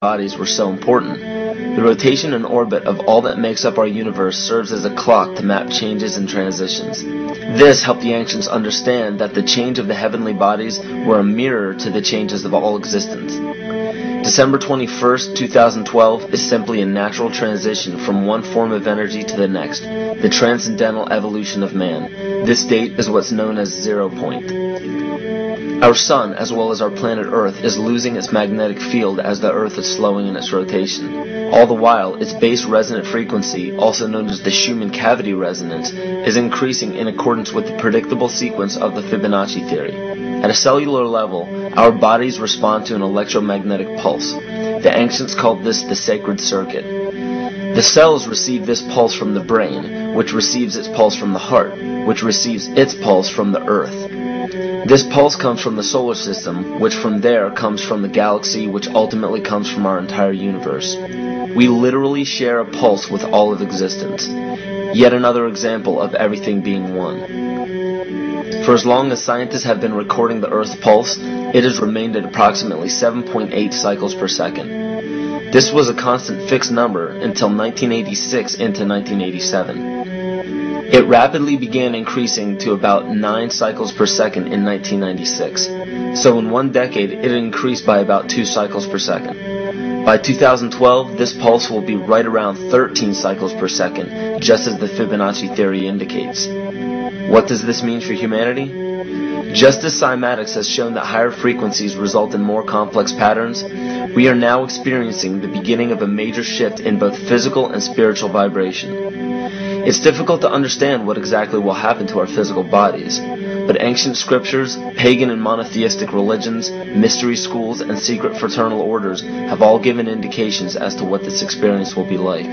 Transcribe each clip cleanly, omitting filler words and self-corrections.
bodies were so important. The rotation and orbit of all that makes up our universe serves as a clock to map changes and transitions. This helped the ancients understand that the change of the heavenly bodies were a mirror to the changes of all existence. December 21st, 2012 is simply a natural transition from one form of energy to the next, the transcendental evolution of man. This date is what's known as 0 point. Our sun, as well as our planet Earth, is losing its magnetic field as the Earth is slowing in its rotation. All the while, its base resonant frequency, also known as the Schumann cavity resonance, is increasing in accordance with the predictable sequence of the Fibonacci theory. At a cellular level, our bodies respond to an electromagnetic pulse. The ancients called this the sacred circuit. The cells receive this pulse from the brain, which receives its pulse from the heart, which receives its pulse from the Earth. This pulse comes from the solar system, which from there comes from the galaxy, which ultimately comes from our entire universe. We literally share a pulse with all of existence. Yet another example of everything being one. For as long as scientists have been recording the Earth's pulse, it has remained at approximately 7.8 cycles per second. This was a constant fixed number until 1986 into 1987. It rapidly began increasing to about 9 cycles per second in 1996. So in one decade, it increased by about 2 cycles per second. By 2012, this pulse will be right around 13 cycles per second, just as the Fibonacci theory indicates. What does this mean for humanity? Just as cymatics has shown that higher frequencies result in more complex patterns, we are now experiencing the beginning of a major shift in both physical and spiritual vibration. It's difficult to understand what exactly will happen to our physical bodies, but ancient scriptures, pagan and monotheistic religions, mystery schools, and secret fraternal orders have all given indications as to what this experience will be like.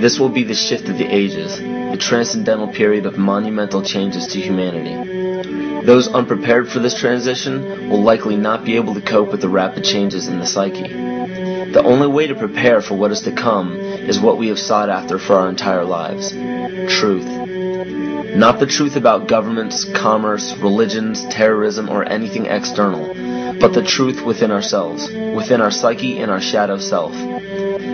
This will be the shift of the ages, the transcendental period of monumental changes to humanity. Those unprepared for this transition will likely not be able to cope with the rapid changes in the psyche. The only way to prepare for what is to come is what we have sought after for our entire lives: truth. Not the truth about governments, commerce, religions, terrorism, or anything external, but the truth within ourselves, within our psyche and our shadow self.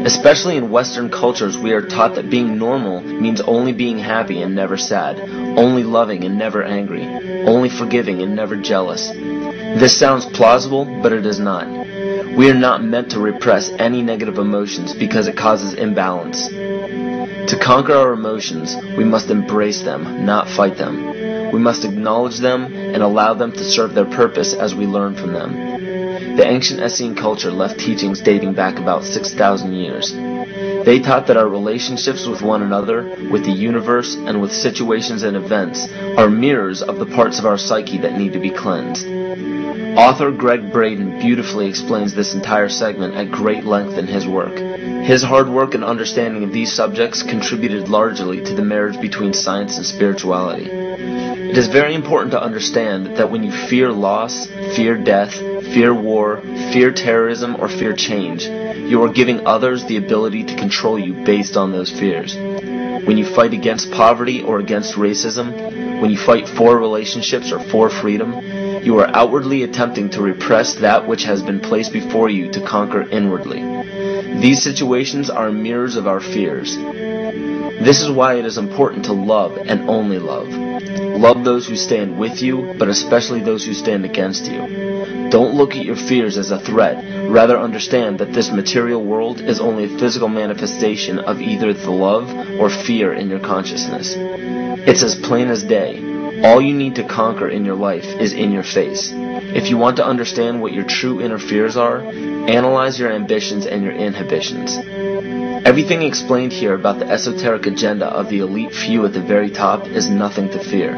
Especially in Western cultures, we are taught that being normal means only being happy and never sad, only loving and never angry, only forgiving and never jealous. This sounds plausible, but it is not. We are not meant to repress any negative emotions because it causes imbalance. To conquer our emotions, we must embrace them, not fight them. We must acknowledge them and allow them to serve their purpose as we learn from them. The ancient Essene culture left teachings dating back about 6,000 years. They taught that our relationships with one another, with the universe, and with situations and events are mirrors of the parts of our psyche that need to be cleansed. Author Greg Braden beautifully explains this entire segment at great length in his work. His hard work and understanding of these subjects contributed largely to the marriage between science and spirituality. It is very important to understand that when you fear loss, fear death, fear war, fear terrorism, or fear change, you are giving others the ability to control you based on those fears. When you fight against poverty or against racism, when you fight for relationships or for freedom, you are outwardly attempting to repress that which has been placed before you to conquer inwardly. These situations are mirrors of our fears. This is why it is important to love and only love. Love those who stand with you, but especially those who stand against you. Don't look at your fears as a threat. Rather understand that this material world is only a physical manifestation of either the love or fear in your consciousness. It's as plain as day. All you need to conquer in your life is in your face. If you want to understand what your true inner fears are, analyze your ambitions and your inhibitions. Everything explained here about the esoteric agenda of the elite few at the very top is nothing to fear.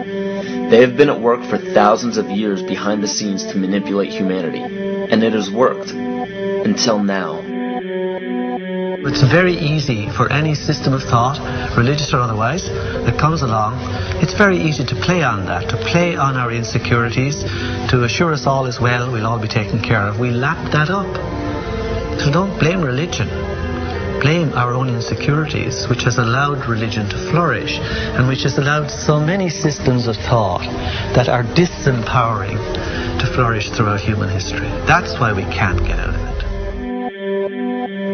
They have been at work for thousands of years behind the scenes to manipulate humanity, and it has worked. Until now. It's very easy for any system of thought, religious or otherwise, that comes along. It's very easy to play on that, to play on our insecurities, to assure us all is well, we'll all be taken care of, we lap that up. So don't blame religion. Blame our own insecurities, which has allowed religion to flourish and which has allowed so many systems of thought that are disempowering to flourish throughout human history. That's why we can't get out of it.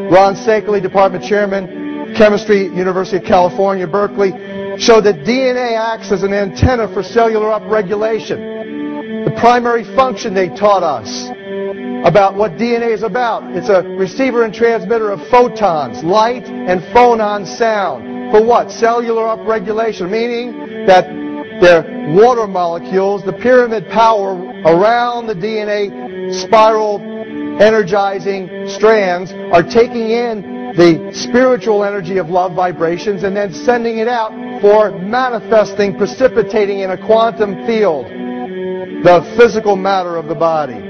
Ron Sankley, Department Chairman, Chemistry, University of California, Berkeley, showed that DNA acts as an antenna for cellular upregulation. The primary function they taught us about what DNA is about. It's a receiver and transmitter of photons, light, and phonon sound. For what? Cellular upregulation, meaning that their water molecules, the pyramid power around the DNA spiral energizing strands, are taking in the spiritual energy of love vibrations and then sending it out for manifesting, precipitating in a quantum field, the physical matter of the body.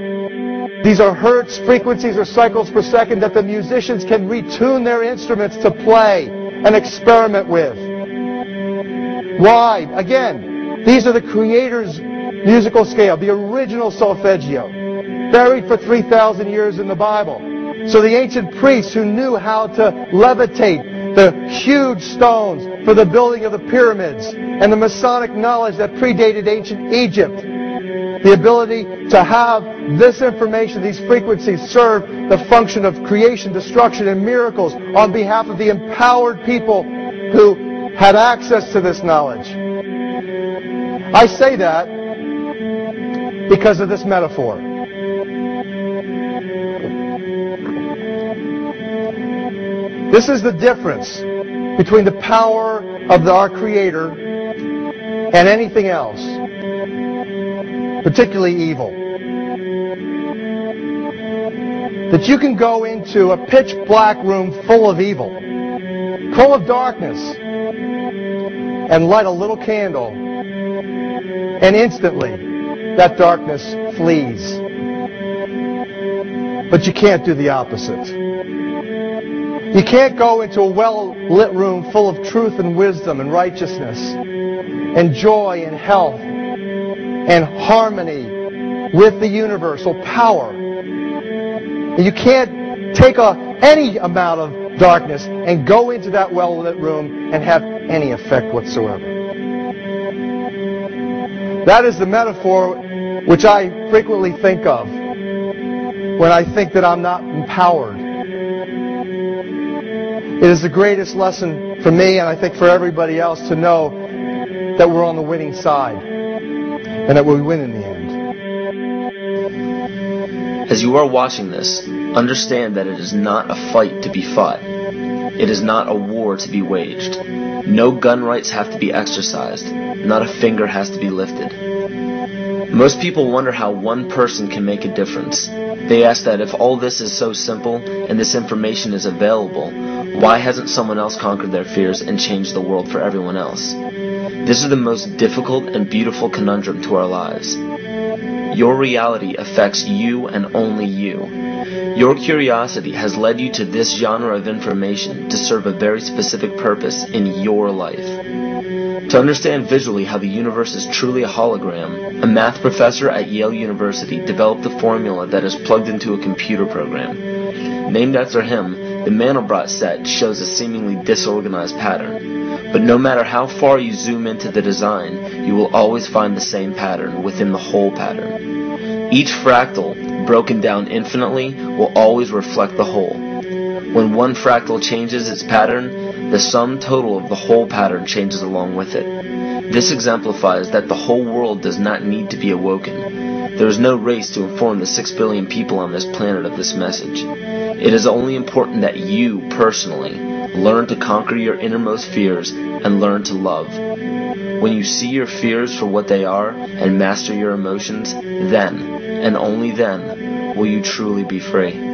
These are hertz, frequencies, or cycles per second that the musicians can retune their instruments to play and experiment with. Why? Again, these are the Creator's musical scale, the original solfeggio, buried for 3,000 years in the Bible. So the ancient priests who knew how to levitate the huge stones for the building of the pyramids and the Masonic knowledge that predated ancient Egypt, the ability to have this information, these frequencies, serve the function of creation, destruction, and miracles on behalf of the empowered people who had access to this knowledge. I say that because of this metaphor. This is the difference between the power of our Creator and anything else, particularly evil. That you can go into a pitch black room full of evil, full of darkness, and light a little candle, and instantly that darkness flees. But you can't do the opposite. You can't go into a well-lit room full of truth and wisdom and righteousness and joy and health and harmony with the universal power. You can't take any amount of darkness and go into that well-lit room and have any effect whatsoever. That is the metaphor which I frequently think of when I think that I'm not empowered. It is the greatest lesson for me, and I think for everybody else, to know that we're on the winning side and that we win in the end. As you are watching this, understand that it is not a fight to be fought. It is not a war to be waged. No gun rights have to be exercised. Not a finger has to be lifted. Most people wonder how one person can make a difference. They ask that if all this is so simple and this information is available, why hasn't someone else conquered their fears and changed the world for everyone else? This is the most difficult and beautiful conundrum to our lives. Your reality affects you and only you. Your curiosity has led you to this genre of information to serve a very specific purpose in your life. To understand visually how the universe is truly a hologram, a math professor at Yale University developed a formula that is plugged into a computer program. Named after him, the Mandelbrot set shows a seemingly disorganized pattern. But no matter how far you zoom into the design, you will always find the same pattern within the whole pattern. Each fractal, broken down infinitely, will always reflect the whole. When one fractal changes its pattern, the sum total of the whole pattern changes along with it. This exemplifies that the whole world does not need to be awoken. There is no race to inform the 6 billion people on this planet of this message. It is only important that you, personally, learn to conquer your innermost fears and learn to love. When you see your fears for what they are and master your emotions, then, and only then, will you truly be free.